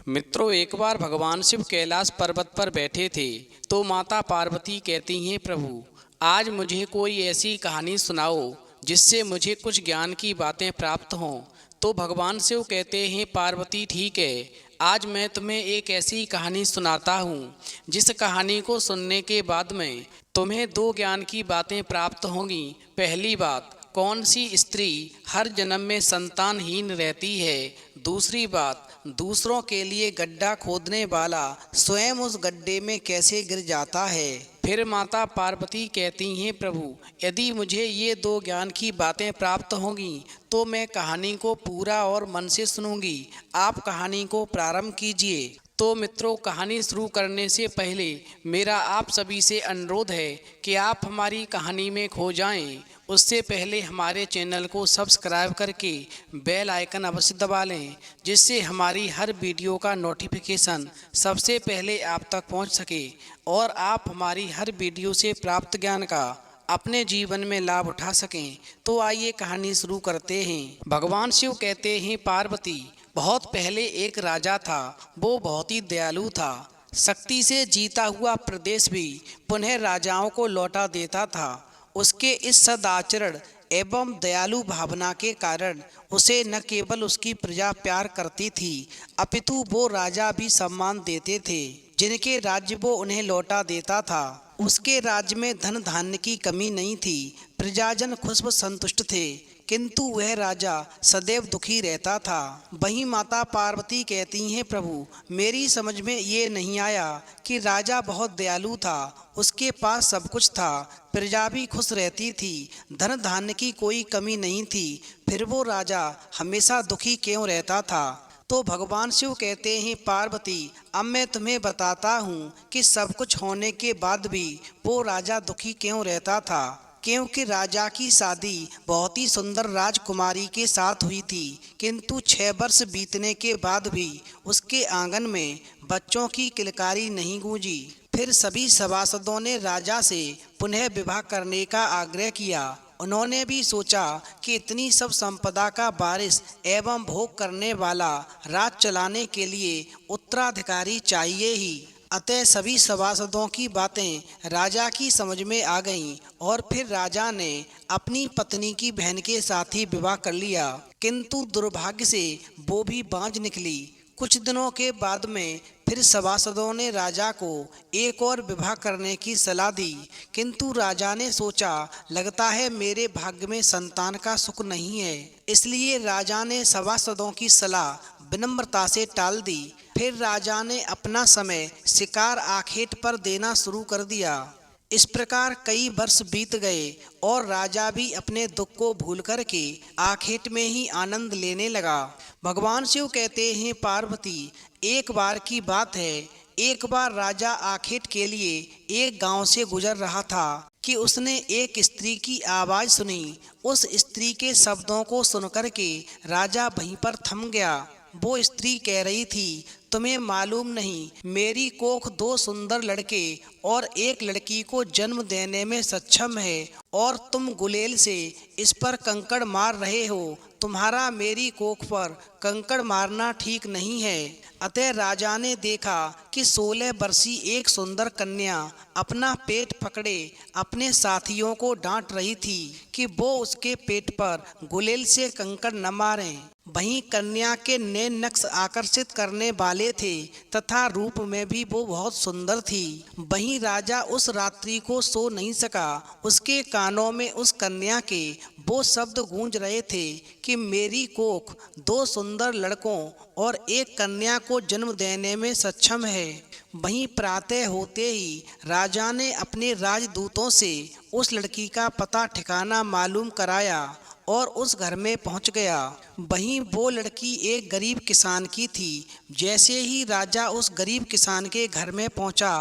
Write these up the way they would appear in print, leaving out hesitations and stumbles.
मित्रों, एक बार भगवान शिव कैलाश पर्वत पर बैठे थे तो माता पार्वती कहती हैं, प्रभु आज मुझे कोई ऐसी कहानी सुनाओ जिससे मुझे कुछ ज्ञान की बातें प्राप्त हों। तो भगवान शिव कहते हैं, पार्वती ठीक है, आज मैं तुम्हें एक ऐसी कहानी सुनाता हूँ जिस कहानी को सुनने के बाद में तुम्हें दो ज्ञान की बातें प्राप्त होंगी। पहली बात, कौन सी स्त्री हर जन्म में संतानहीन रहती है। दूसरी बात, दूसरों के लिए गड्ढा खोदने वाला स्वयं उस गड्ढे में कैसे गिर जाता है। फिर माता पार्वती कहती हैं, प्रभु यदि मुझे ये दो ज्ञान की बातें प्राप्त होंगी तो मैं कहानी को पूरा और मन से सुनूंगी। आप कहानी को प्रारंभ कीजिए। तो मित्रों, कहानी शुरू करने से पहले मेरा आप सभी से अनुरोध है कि आप हमारी कहानी में खो जाएं। उससे पहले हमारे चैनल को सब्सक्राइब करके बेल आइकन अवश्य दबा लें, जिससे हमारी हर वीडियो का नोटिफिकेशन सबसे पहले आप तक पहुंच सके और आप हमारी हर वीडियो से प्राप्त ज्ञान का अपने जीवन में लाभ उठा सकें। तो आइए कहानी शुरू करते हैं। भगवान शिव कहते हैं, पार्वती बहुत पहले एक राजा था। वो बहुत ही दयालु था। शक्ति से जीता हुआ प्रदेश भी पुनः राजाओं को लौटा देता था। उसके इस सदाचरण एवं दयालु भावना के कारण उसे न केवल उसकी प्रजा प्यार करती थी, अपितु वो राजा भी सम्मान देते थे। जिनके राज्य वो उन्हें लौटा देता था। उसके राज्य में धन धान्य की कमी नहीं थी। प्रजाजन खुश व संतुष्ट थे, किंतु वह राजा सदैव दुखी रहता था। वहीं माता पार्वती कहती हैं, प्रभु मेरी समझ में ये नहीं आया कि राजा बहुत दयालु था, उसके पास सब कुछ था, प्रजा भी खुश रहती थी, धन धान्य की कोई कमी नहीं थी, फिर वो राजा हमेशा दुखी क्यों रहता था। तो भगवान शिव कहते हैं, पार्वती अब मैं तुम्हें बताता हूँ कि सब कुछ होने के बाद भी वो राजा दुखी क्यों रहता था। क्योंकि राजा की शादी बहुत ही सुंदर राजकुमारी के साथ हुई थी, किंतु 6 वर्ष बीतने के बाद भी उसके आंगन में बच्चों की किलकारी नहीं गूंजी। फिर सभी सभासदों ने राजा से पुनः विवाह करने का आग्रह किया। उन्होंने भी सोचा कि इतनी सब संपदा का वारिस एवं भोग करने वाला राज चलाने के लिए उत्तराधिकारी चाहिए ही। अतः सभी सभासदों की बातें राजा की समझ में आ गईं और फिर राजा ने अपनी पत्नी की बहन के साथ ही विवाह कर लिया। किंतु दुर्भाग्य से वो भी बांझ निकली। कुछ दिनों के बाद में फिर सभासदों ने राजा को एक और विवाह करने की सलाह दी, किंतु राजा ने सोचा लगता है मेरे भाग्य में संतान का सुख नहीं है। इसलिए राजा ने सभासदों की सलाह विनम्रता से टाल दी। फिर राजा ने अपना समय शिकार आखेट पर देना शुरू कर दिया। इस प्रकार कई वर्ष बीत गए और राजा भी अपने दुख को भूल कर के आखेट में ही आनंद लेने लगा। भगवान शिव कहते हैं, पार्वती एक बार की बात है, एक बार राजा आखेट के लिए एक गांव से गुजर रहा था कि उसने एक स्त्री की आवाज़ सुनी। उस स्त्री के शब्दों को सुनकर के राजा वहीं पर थम गया। वो स्त्री कह रही थी, तुम्हें मालूम नहीं, मेरी कोख 2 सुंदर लड़के और एक लड़की को जन्म देने में सक्षम है और तुम गुलेल से इस पर कंकड़ मार रहे हो। तुम्हारा मेरी कोख पर कंकड़ मारना ठीक नहीं है। अतः राजा ने देखा कि 16 वर्षीय एक सुंदर कन्या अपना पेट पकड़े अपने साथियों को डांट रही थी कि वो उसके पेट पर गुलेल से कंकड़ न मारें। वहीं कन्या के नैन नक्श आकर्षित करने वाले थे तथा रूप में भी वो बहुत सुंदर थी। वहीं राजा उस रात्रि को सो नहीं सका। उसके कानों में उस कन्या के वो शब्द गूंज रहे थे कि मेरी कोख 2 सुंदर लड़कों और एक कन्या को जन्म देने में सक्षम है। वहीं प्रातः होते ही राजा ने अपने राजदूतों से उस लड़की का पता ठिकाना मालूम कराया और उस घर में पहुंच गया। वहीं वो लड़की एक गरीब किसान की थी। जैसे ही राजा उस गरीब किसान के घर में पहुंचा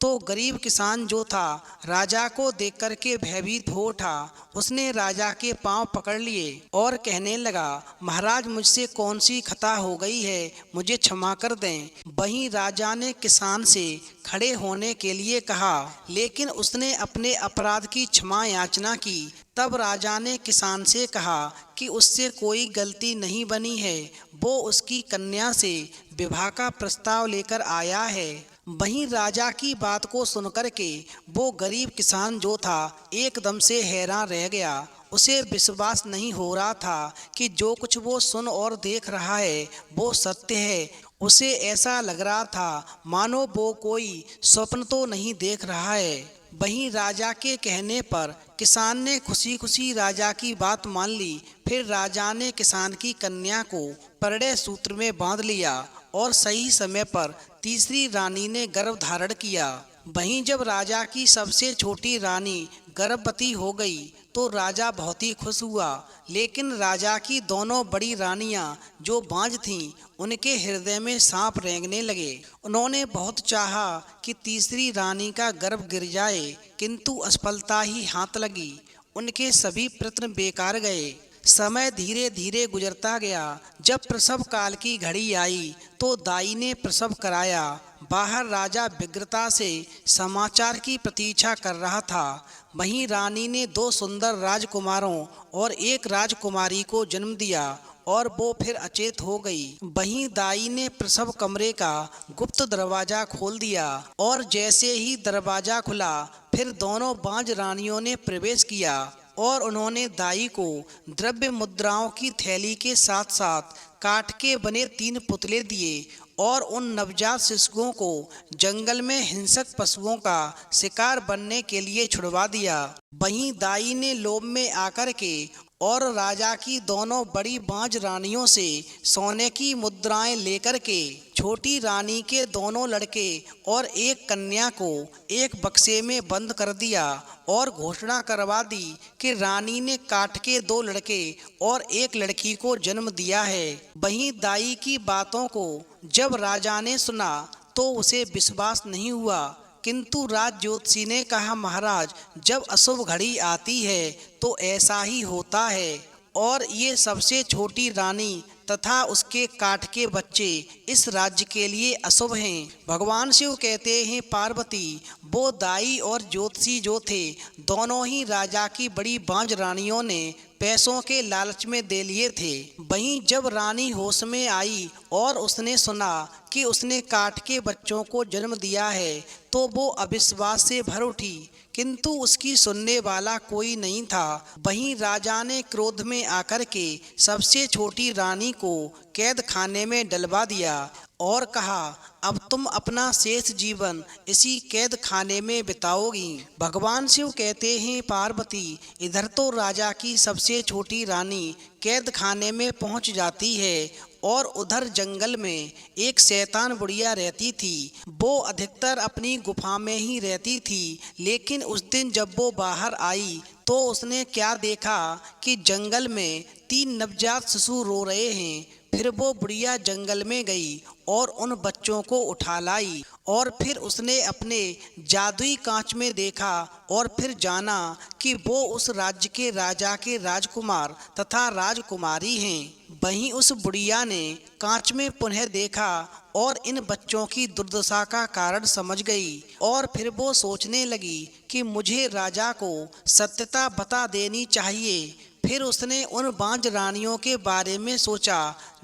तो गरीब किसान जो था राजा को देख कर के भयभीत हो उठा। उसने राजा के पांव पकड़ लिए और कहने लगा, महाराज मुझसे कौन सी खता हो गई है, मुझे क्षमा कर दें। वहीं राजा ने किसान से खड़े होने के लिए कहा, लेकिन उसने अपने अपराध की क्षमा याचना की। तब राजा ने किसान से कहा कि उससे कोई गलती नहीं बनी है, वो उसकी कन्या से विवाह का प्रस्ताव लेकर आया है। वहीं राजा की बात को सुनकर के वो गरीब किसान जो था एकदम से हैरान रह गया। उसे विश्वास नहीं हो रहा था कि जो कुछ वो सुन और देख रहा है वो सत्य है। उसे ऐसा लग रहा था मानो वो कोई स्वप्न तो नहीं देख रहा है। वहीं राजा के कहने पर किसान ने खुशी खुशी राजा की बात मान ली। फिर राजा ने किसान की कन्या को परिणय सूत्र में बांध लिया और सही समय पर तीसरी रानी ने गर्भ धारण किया। वहीं जब राजा की सबसे छोटी रानी गर्भवती हो गई तो राजा बहुत ही खुश हुआ। लेकिन राजा की दोनों बड़ी रानियां जो बांझ थीं, उनके हृदय में सांप रेंगने लगे। उन्होंने बहुत चाहा कि तीसरी रानी का गर्भ गिर जाए, किंतु असफलता ही हाथ लगी। उनके सभी प्रयत्न बेकार गए। समय धीरे धीरे गुजरता गया। जब प्रसव काल की घड़ी आई तो दाई ने प्रसव कराया। बाहर राजा व्यग्रता से समाचार की प्रतीक्षा कर रहा था। वहीं रानी ने 2 सुंदर राजकुमारों और एक राजकुमारी को जन्म दिया और वो फिर अचेत हो गई। वहीं दाई ने प्रसव कमरे का गुप्त दरवाजा खोल दिया और जैसे ही दरवाजा खुला फिर दोनों बांझ रानियों ने प्रवेश किया और उन्होंने दाई को द्रव्य मुद्राओं की थैली के साथ साथ काठ के बने 3 पुतले दिए और उन नवजात शिशुओं को जंगल में हिंसक पशुओं का शिकार बनने के लिए छुड़वा दिया। वहीं दाई ने लोभ में आकर के और राजा की दोनों बड़ी बांझ रानियों से सोने की मुद्राएं लेकर के छोटी रानी के दोनों लड़के और एक कन्या को एक बक्से में बंद कर दिया और घोषणा करवा दी कि रानी ने काठ के 2 लड़के और एक लड़की को जन्म दिया है। वहीं दाई की बातों को जब राजा ने सुना तो उसे विश्वास नहीं हुआ, किंतु राज ज्योतिषी ने कहा, महाराज जब अशुभ घड़ी आती है तो ऐसा ही होता है और ये सबसे छोटी रानी तथा उसके काठ के बच्चे इस राज्य के लिए अशुभ हैं। भगवान शिव कहते हैं, पार्वती वो दाई और ज्योतिषी जो थे दोनों ही राजा की बड़ी बांझ रानियों ने पैसों के लालच में दे लिए थे। वहीं जब रानी होश में आई और उसने सुना कि उसने काठ के बच्चों को जन्म दिया है तो वो अविश्वास से भर उठी, किंतु उसकी सुनने वाला कोई नहीं था। वहीं राजा ने क्रोध में आकर के सबसे छोटी रानी को कैद खाने में डलवा दिया और कहा, अब तुम अपना शेष जीवन इसी कैद खाने में बिताओगी। भगवान शिव कहते हैं, पार्वती इधर तो राजा की सबसे छोटी रानी कैद खाने में पहुंच जाती है और उधर जंगल में एक शैतान बुढ़िया रहती थी। वो अधिकतर अपनी गुफा में ही रहती थी, लेकिन उस दिन जब वो बाहर आई तो उसने क्या देखा कि जंगल में 3 नवजात शिशु रो रहे हैं। फिर वो बुढ़िया जंगल में गई और उन बच्चों को उठा लाई और फिर उसने अपने जादुई कांच में देखा और फिर जाना कि वो उस राज्य के राजा के राजकुमार तथा राजकुमारी हैं। वहीं उस बुढ़िया ने कांच में पुनः देखा और इन बच्चों की दुर्दशा का कारण समझ गई और फिर वो सोचने लगी कि मुझे राजा को सत्यता बता देनी चाहिए। फिर उसने उन बांझ रानियों के बारे में सोचा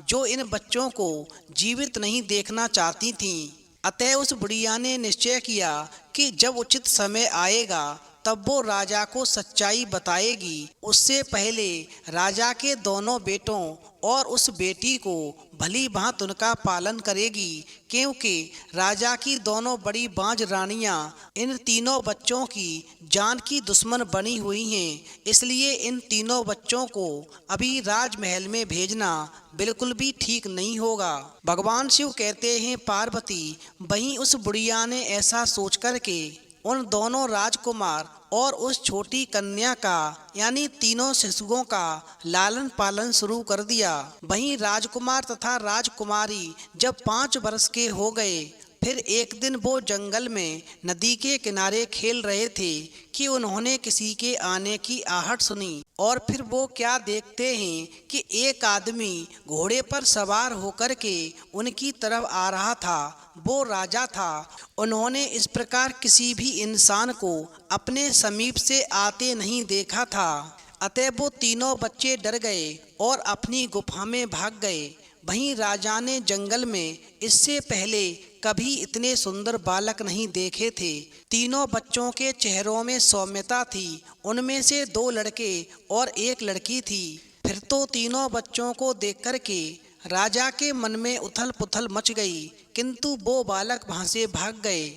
जो इन बच्चों को जीवित नहीं देखना चाहती थीं। अतः उस बुढ़िया ने निश्चय किया कि जब उचित समय आएगा तब वो राजा को सच्चाई बताएगी। उससे पहले राजा के दोनों बेटों और उस बेटी को भली भांति उनका पालन करेगी, क्योंकि राजा की दोनों बड़ी बांझ रानियां इन तीनों बच्चों की जान की दुश्मन बनी हुई हैं। इसलिए इन तीनों बच्चों को अभी राजमहल में भेजना बिल्कुल भी ठीक नहीं होगा। भगवान शिव कहते हैं, पार्वती वहीं उस बुढ़िया ने ऐसा सोच करके उन दोनों राजकुमार और उस छोटी कन्या का यानी तीनों शिशुओं का लालन पालन शुरू कर दिया। वहीं राजकुमार तथा राजकुमारी जब 5 वर्ष के हो गए फिर एक दिन वो जंगल में नदी के किनारे खेल रहे थे कि उन्होंने किसी के आने की आहट सुनी। और फिर वो क्या देखते हैं कि एक आदमी घोड़े पर सवार होकर के उनकी तरफ आ रहा था। वो राजा था। उन्होंने इस प्रकार किसी भी इंसान को अपने समीप से आते नहीं देखा था। अतः वो तीनों बच्चे डर गए और अपनी गुफा में भाग गए। वहीं राजा ने जंगल में इससे पहले कभी इतने सुंदर बालक नहीं देखे थे। तीनों बच्चों के चेहरों में सौम्यता थी। उनमें से 2 लड़के और 1 लड़की थी। फिर तो तीनों बच्चों को देख कर के राजा के मन में उथल पुथल मच गई, किंतु वो बालक वहां से भाग गए,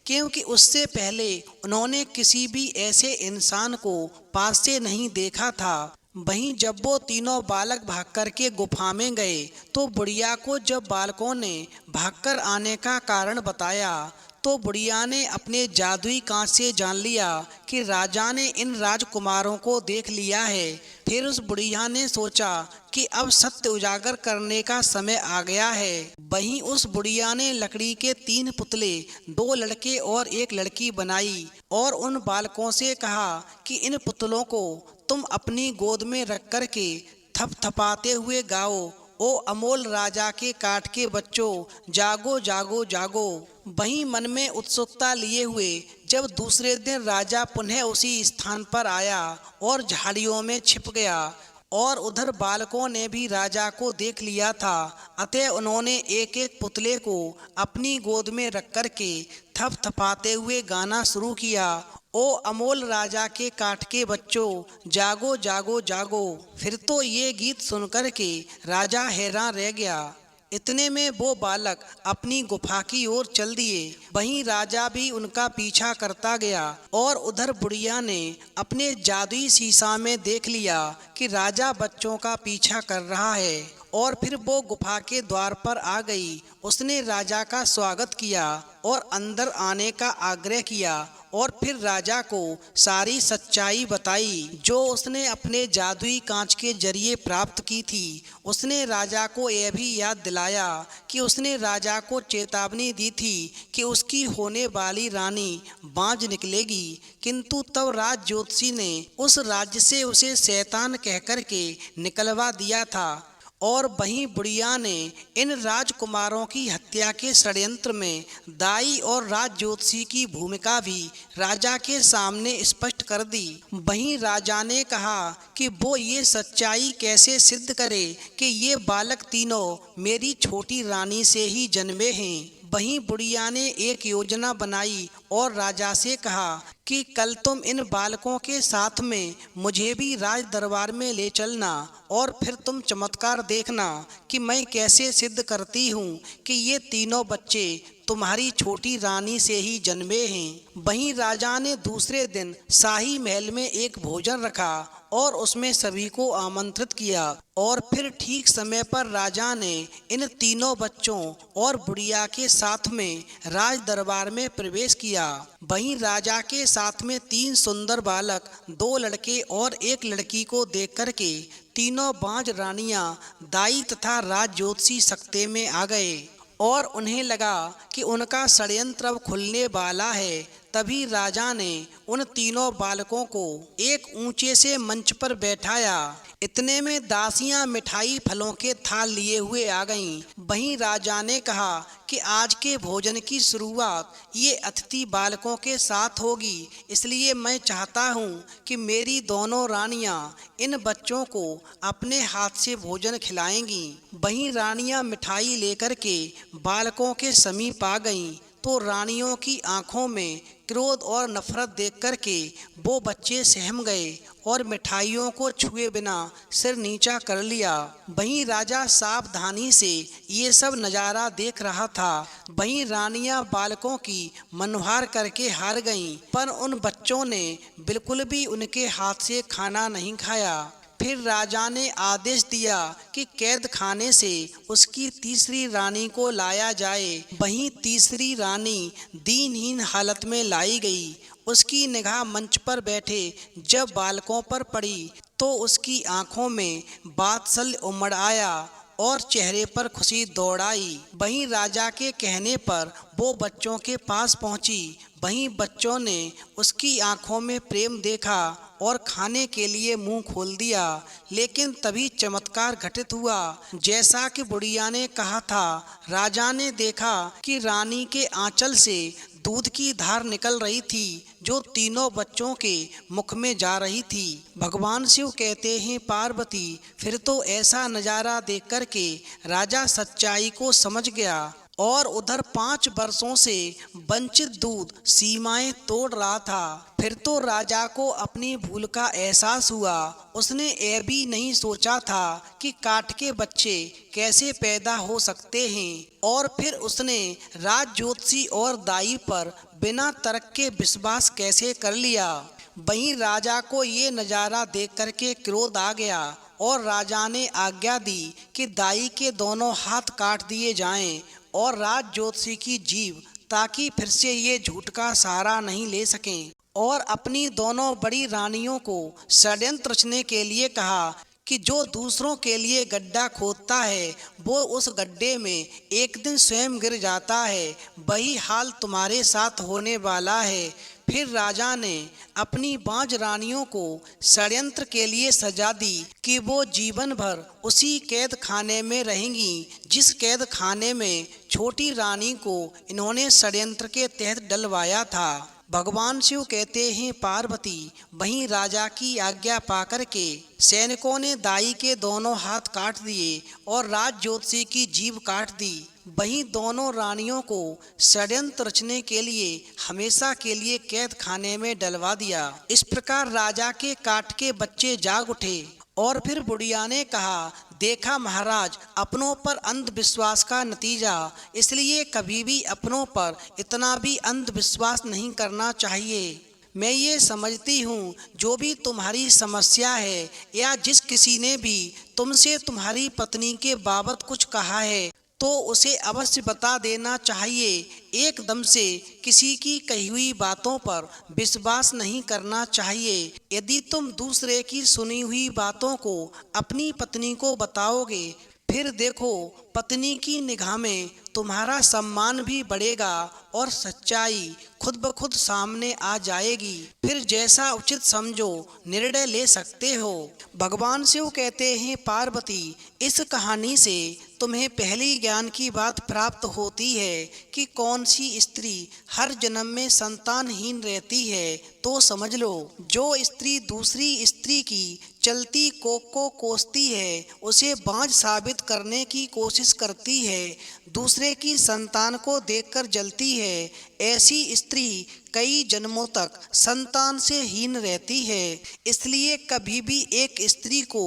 क्योंकि उससे पहले उन्होंने किसी भी ऐसे इंसान को पास से नहीं देखा था। वहीं जब वो तीनों बालक भाग कर के गुफा में गए तो बुढ़िया को जब बालकों ने भागकर आने का कारण बताया तो बुढ़िया ने अपने जादुई कांच से जान लिया कि राजा ने इन राजकुमारों को देख लिया है। फिर उस बुढ़िया ने सोचा कि अब सत्य उजागर करने का समय आ गया है। वहीं उस बुढ़िया ने लकड़ी के 3 पुतले, 2 लड़के और 1 लड़की बनाई और उन बालकों से कहा कि इन पुतलों को तुम अपनी गोद में रख कर के थपथपाते हुए गाओ, ओ अमोल राजा के काठ के बच्चों, जागो जागो जागो। वहीं मन में उत्सुकता लिए हुए जब दूसरे दिन राजा पुनः उसी स्थान पर आया और झाड़ियों में छिप गया और उधर बालकों ने भी राजा को देख लिया था। अतः उन्होंने एक एक पुतले को अपनी गोद में रख कर के थपथपाते हुए गाना शुरू किया, ओ अमोल राजा के काठ के बच्चों, जागो जागो जागो। फिर तो ये गीत सुनकर के राजा हैरान रह गया। इतने में वो बालक अपनी गुफा की ओर चल दिए। वहीं राजा भी उनका पीछा करता गया और उधर बुढ़िया ने अपने जादुई शीशा में देख लिया कि राजा बच्चों का पीछा कर रहा है और फिर वो गुफा के द्वार पर आ गई। उसने राजा का स्वागत किया और अंदर आने का आग्रह किया और फिर राजा को सारी सच्चाई बताई जो उसने अपने जादुई कांच के जरिए प्राप्त की थी। उसने राजा को यह भी याद दिलाया कि उसने राजा को चेतावनी दी थी कि उसकी होने वाली रानी बांझ निकलेगी, किंतु तब राज ज्योतिषी ने उस राज्य से उसे शैतान कहकर के निकलवा दिया था। और वहीं बुढ़िया ने इन राजकुमारों की हत्या के षड्यंत्र में दाई और राज ज्योतिषी की भूमिका भी राजा के सामने स्पष्ट कर दी। वहीं राजा ने कहा कि वो ये सच्चाई कैसे सिद्ध करे कि ये बालक तीनों मेरी छोटी रानी से ही जन्मे हैं। वहीं बुढ़िया ने एक योजना बनाई और राजा से कहा कि कल तुम इन बालकों के साथ में मुझे भी राज दरबार में ले चलना और फिर तुम चमत्कार देखना कि मैं कैसे सिद्ध करती हूँ कि ये तीनों बच्चे तुम्हारी छोटी रानी से ही जन्मे हैं। वहीं राजा ने दूसरे दिन शाही महल में एक भोजन रखा और उसमें सभी को आमंत्रित किया और फिर ठीक समय पर राजा ने इन तीनों बच्चों और बुढ़िया के साथ में राज दरबार में प्रवेश किया। वहीं राजा के साथ में 3 सुंदर बालक, 2 लड़के और 1 लड़की को देख कर के तीनों बांझ रानियां दाई तथा राज ज्योतिषी सकते में आ गए और उन्हें लगा कि उनका षड्यंत्र अब खुलने वाला है। तभी राजा ने उन तीनों बालकों को एक ऊंचे से मंच पर बैठाया। इतने में दासियां मिठाई फलों के थाल लिए हुए आ गईं। वहीं राजा ने कहा कि आज के भोजन की शुरुआत ये अतिथि बालकों के साथ होगी, इसलिए मैं चाहता हूँ कि मेरी दोनों रानियाँ इन बच्चों को अपने हाथ से भोजन खिलाएंगी। वहीं रानियाँ मिठाई लेकर के बालकों के समीप आ गईं तो रानियों की आंखों में क्रोध और नफरत देख कर के वो बच्चे सहम गए और मिठाइयों को छुए बिना सिर नीचा कर लिया। वहीं राजा सावधानी से ये सब नज़ारा देख रहा था। वहीं रानियां बालकों की मनहार करके हार गईं, पर उन बच्चों ने बिल्कुल भी उनके हाथ से खाना नहीं खाया। फिर राजा ने आदेश दिया कि कैद खाने से उसकी तीसरी रानी को लाया जाए। वहीं तीसरी रानी दीनहीन हालत में लाई गई। उसकी निगाह मंच पर बैठे जब बालकों पर पड़ी तो उसकी आंखों में वात्सल्य उमड़ आया और चेहरे पर खुशी दौड़ाई। वहीं राजा के कहने पर वो बच्चों के पास पहुंची। वहीं बच्चों ने उसकी आंखों में प्रेम देखा और खाने के लिए मुंह खोल दिया। लेकिन तभी चमत्कार घटित हुआ। जैसा कि बुढ़िया ने कहा था, राजा ने देखा कि रानी के आंचल से दूध की धार निकल रही थी, जो तीनों बच्चों के मुख में जा रही थी। भगवान शिव कहते हैं, पार्वती, फिर तो ऐसा नज़ारा देख कर के राजा सच्चाई को समझ गया और उधर 5 वर्षों से वंचित दूध सीमाएं तोड़ रहा था। फिर तो राजा को अपनी भूल का एहसास हुआ। उसने यह भी नहीं सोचा था कि काठ के बच्चे कैसे पैदा हो सकते हैं। और फिर उसने राज ज्योतिषी और दाई पर बिना तर्क के विश्वास कैसे कर लिया। वहीं राजा को ये नज़ारा देख करके क्रोध आ गया और राजा ने आज्ञा दी कि दाई के दोनों हाथ काट दिए जाएं और राज ज्योतिषी की जीभ, ताकि फिर से ये झूठ का सहारा नहीं ले सकें। और अपनी दोनों बड़ी रानियों को षड्यंत्र रचने के लिए कहा कि जो दूसरों के लिए गड्ढा खोदता है वो उस गड्ढे में एक दिन स्वयं गिर जाता है। वही हाल तुम्हारे साथ होने वाला है। फिर राजा ने अपनी 5 रानियों को षड्यंत्र के लिए सजा दी कि वो जीवन भर उसी कैद खाने में रहेंगी, जिस कैद खाने में छोटी रानी को इन्होंने षड्यंत्र के तहत डलवाया था। भगवान शिव कहते हैं, पार्वती, वहीं राजा की आज्ञा पाकर के सैनिकों ने दाई के दोनों हाथ काट दिए और राज ज्योतिषी की जीभ काट दी। वहीं दोनों रानियों को षड्यंत्र रचने के लिए हमेशा के लिए कैद खाने में डलवा दिया। इस प्रकार राजा के काठ के बच्चे जाग उठे। और फिर बुढ़िया ने कहा, देखा महाराज, अपनों पर अंधविश्वास का नतीजा। इसलिए कभी भी अपनों पर इतना भी अंधविश्वास नहीं करना चाहिए। मैं ये समझती हूँ, जो भी तुम्हारी समस्या है या जिस किसी ने भी तुमसे तुम्हारी पत्नी के बाबत कुछ कहा है तो उसे अवश्य बता देना चाहिए। एकदम से किसी की कही हुई बातों पर विश्वास नहीं करना चाहिए। यदि तुम दूसरे की सुनी हुई बातों को अपनी पत्नी को बताओगे, फिर देखो पत्नी की निगाह में तुम्हारा सम्मान भी बढ़ेगा और सच्चाई खुद ब खुद सामने आ जाएगी। फिर जैसा उचित समझो निर्णय ले सकते हो। भगवान शिव कहते हैं, पार्वती, इस कहानी से तुम्हें पहली ज्ञान की बात प्राप्त होती है कि कौन सी स्त्री हर जन्म में संतानहीन रहती है। तो समझ लो, जो स्त्री दूसरी स्त्री की चलती कोख को कोसती है, उसे बांझ साबित करने की कोशिश करती है, दूसरे की संतान को देखकर जलती है, ऐसी स्त्री कई जन्मों तक संतान से हीन रहती है। इसलिए कभी भी एक स्त्री को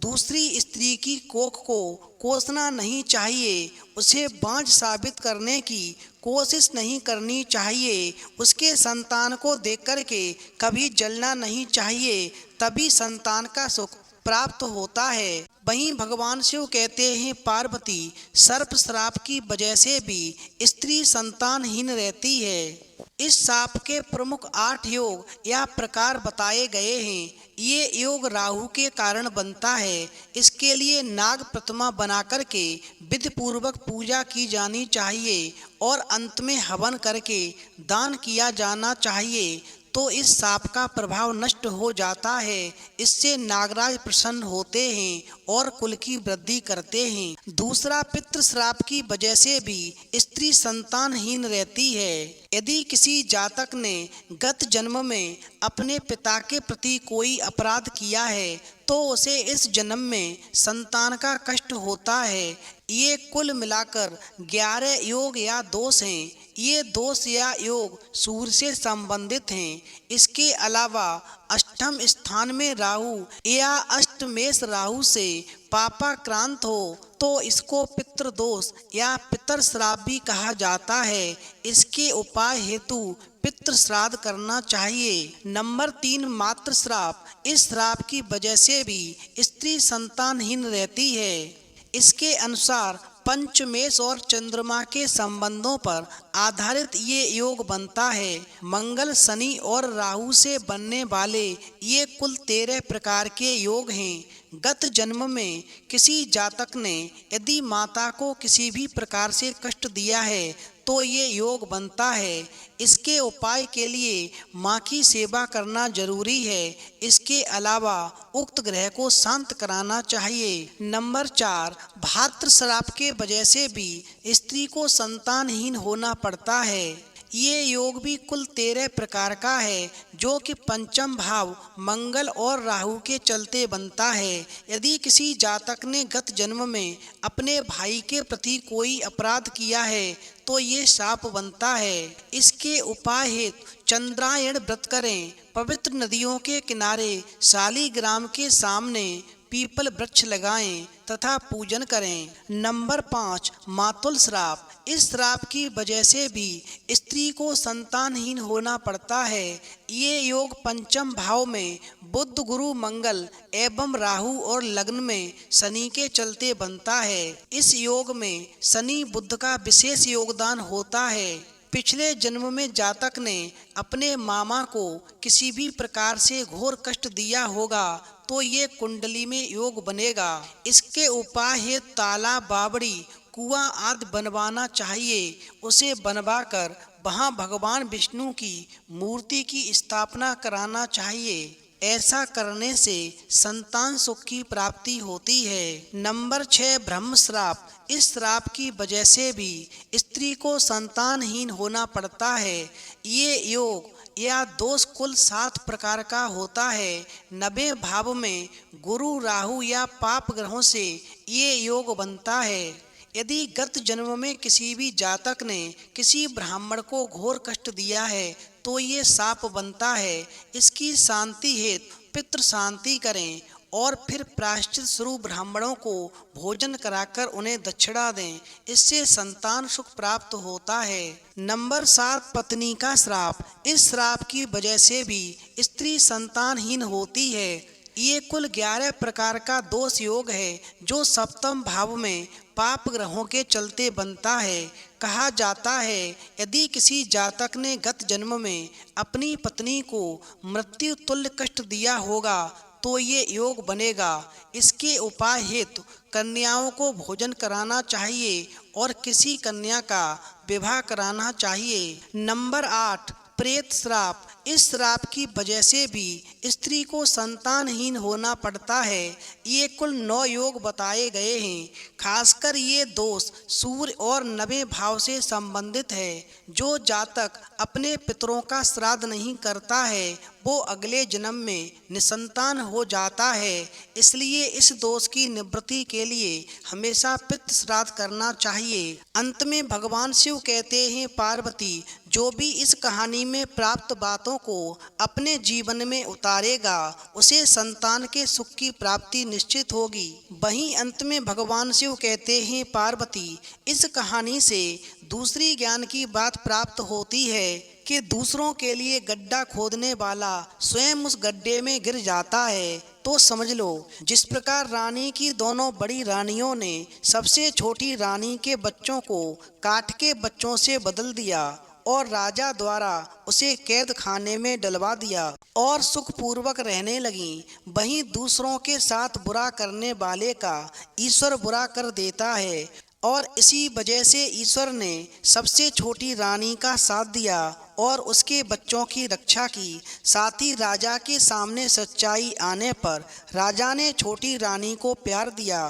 दूसरी स्त्री की कोख को कोसना नहीं चाहिए, उसे बांझ साबित करने की कोशिश नहीं करनी चाहिए, उसके संतान को देख कर के कभी जलना नहीं चाहिए, तभी संतान का सुख प्राप्त होता है। वहीं भगवान शिव कहते हैं, पार्वती, सर्प श्राप की वजह से भी स्त्री संतानहीन रहती है। इस शाप के प्रमुख 8 योग या प्रकार बताए गए हैं। ये योग राहु के कारण बनता है। इसके लिए नाग प्रतिमा बनाकर के विधि पूर्वक पूजा की जानी चाहिए और अंत में हवन करके दान किया जाना चाहिए, तो इस शाप का प्रभाव नष्ट हो जाता है। इससे नागराज प्रसन्न होते हैं और कुल की वृद्धि करते हैं। दूसरा, पितृ श्राप की वजह से भी स्त्री संतानहीन रहती है। यदि किसी जातक ने गत जन्म में अपने पिता के प्रति कोई अपराध किया है तो उसे इस जन्म में संतान का कष्ट होता है। ये कुल मिलाकर 11 योग या दोष हैं। ये दोष या योग सूर्य से संबंधित हैं। इसके अलावा अष्टम स्थान में राहु या अष्टमेश राहु से पापाक्रांत हो तो इसको पितृदोष या पितर श्राप भी कहा जाता है। इसके उपाय हेतु पितृ श्राद्ध करना चाहिए। नंबर 3, मातृ श्राप। इस श्राप की वजह से भी स्त्री संतानहीन रहती है। इसके अनुसार पंचमेश और चंद्रमा के संबंधों पर आधारित ये योग बनता है। मंगल, शनि और राहु से बनने वाले ये कुल 13 प्रकार के योग हैं। गत जन्म में किसी जातक ने यदि माता को किसी भी प्रकार से कष्ट दिया है तो ये योग बनता है। इसके उपाय के लिए माँ की सेवा करना जरूरी है। इसके अलावा उक्त ग्रह को शांत कराना चाहिए। नंबर 4, भातृश्राप के वजह से भी स्त्री को संतानहीन होना पड़ता है। ये योग भी कुल 13 प्रकार का है, जो कि पंचम भाव मंगल और राहु के चलते बनता है। यदि किसी जातक ने गत जन्म में अपने भाई के प्रति कोई अपराध किया है तो ये शाप बनता है। इसके उपाय हेतु चंद्रायण व्रत करें, पवित्र नदियों के किनारे शालिग्राम के सामने पीपल वृक्ष लगाएं तथा पूजन करें। नंबर 5, मातुल श्राप। इस श्राप की वजह से भी स्त्री को संतानहीन होना पड़ता है। ये योग पंचम भाव में बुध, गुरु, मंगल एवं राहु और लग्न में शनि के चलते बनता है। इस योग में शनि बुध का विशेष योगदान होता है। पिछले जन्म में जातक ने अपने मामा को किसी भी प्रकार से घोर कष्ट दिया होगा तो ये कुंडली में योग बनेगा। इसके उपाय है तालाब, बावड़ी, कुआं आदि बनवाना चाहिए। उसे बनवाकर वहां भगवान विष्णु की मूर्ति की स्थापना कराना चाहिए। ऐसा करने से संतान सुख की प्राप्ति होती है। नंबर 6, ब्रह्म श्राप। इस श्राप की वजह से भी स्त्री को संतानहीन होना पड़ता है। ये योग या दोष कुल 7 प्रकार का होता है। 90 भाव में गुरु, राहु या पाप ग्रहों से ये योग बनता है। यदि गत जन्म में किसी भी जातक ने किसी ब्राह्मण को घोर कष्ट दिया है तो ये शाप बनता है। इसकी शांति हेतु पितृ शांति करें और फिर प्रायश्चित स्वरूप ब्राह्मणों को भोजन कराकर उन्हें दक्षिणा दें। इससे संतान सुख प्राप्त होता है। नंबर 7, पत्नी का श्राप। इस श्राप की वजह से भी स्त्री संतानहीन होती है। ये कुल 11 प्रकार का दोष योग है, जो सप्तम भाव में पाप ग्रहों के चलते बनता है। कहा जाता है यदि किसी जातक ने गत जन्म में अपनी पत्नी को मृत्यु तुल्य कष्ट दिया होगा तो ये योग बनेगा। इसके उपाय हेतु कन्याओं को भोजन कराना चाहिए और किसी कन्या का विवाह कराना चाहिए। नंबर 8, प्रेत श्राप। इस श्राप की वजह से भी स्त्री को संतानहीन होना पड़ता है। ये कुल 9 योग बताए गए हैं। खासकर ये दोष सूर्य और 90 भाव से संबंधित है। जो जातक अपने पितरों का श्राद्ध नहीं करता है वो अगले जन्म में निसंतान हो जाता है। इसलिए इस दोष की निवृत्ति के लिए हमेशा पितृ श्राद्ध करना चाहिए। अंत में भगवान शिव कहते हैं, पार्वती जो भी इस कहानी में प्राप्त बातों को अपने जीवन में उतारेगा उसे संतान के सुख की प्राप्ति निश्चित होगी। वहीं अंत में भगवान शिव कहते हैं, पार्वती इस कहानी से दूसरी ज्ञान की बात प्राप्त होती है कि दूसरों के लिए गड्ढा खोदने वाला स्वयं उस गड्ढे में गिर जाता है। तो समझ लो, जिस प्रकार रानी की दोनों बड़ी रानियों ने सबसे छोटी रानी के बच्चों को काठ के बच्चों से बदल दिया और राजा द्वारा उसे कैद खाने में डलवा दिया और सुखपूर्वक रहने लगी, वहीं दूसरों के साथ बुरा करने वाले का ईश्वर बुरा कर देता है। और इसी वजह से ईश्वर ने सबसे छोटी रानी का साथ दिया और उसके बच्चों की रक्षा की। साथ ही राजा के सामने सच्चाई आने पर राजा ने छोटी रानी को प्यार दिया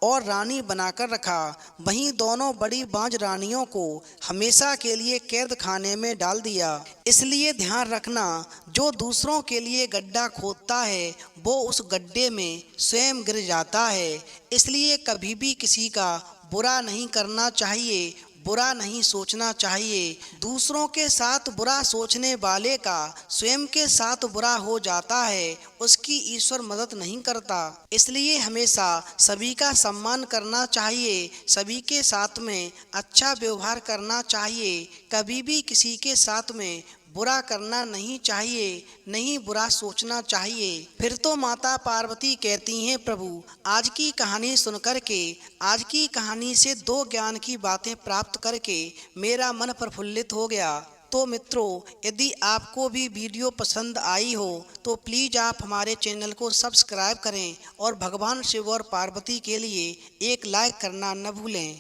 और रानी बनाकर रखा। वहीं दोनों बड़ी बांझ रानियों को हमेशा के लिए कैद खाने में डाल दिया। इसलिए ध्यान रखना, जो दूसरों के लिए गड्ढा खोदता है वो उस गड्ढे में स्वयं गिर जाता है। इसलिए कभी भी किसी का बुरा नहीं करना चाहिए, बुरा नहीं सोचना चाहिए। दूसरों के साथ बुरा सोचने वाले का स्वयं के साथ बुरा हो जाता है, उसकी ईश्वर मदद नहीं करता। इसलिए हमेशा सभी का सम्मान करना चाहिए, सभी के साथ में अच्छा व्यवहार करना चाहिए। कभी भी किसी के साथ में बुरा करना नहीं चाहिए, नहीं बुरा सोचना चाहिए। फिर तो माता पार्वती कहती हैं, प्रभु आज की कहानी सुन करके, आज की कहानी से दो ज्ञान की बातें प्राप्त करके मेरा मन प्रफुल्लित हो गया। तो मित्रों, यदि आपको भी वीडियो पसंद आई हो तो प्लीज़ आप हमारे चैनल को सब्सक्राइब करें और भगवान शिव और पार्वती के लिए एक लाइक करना न भूलें।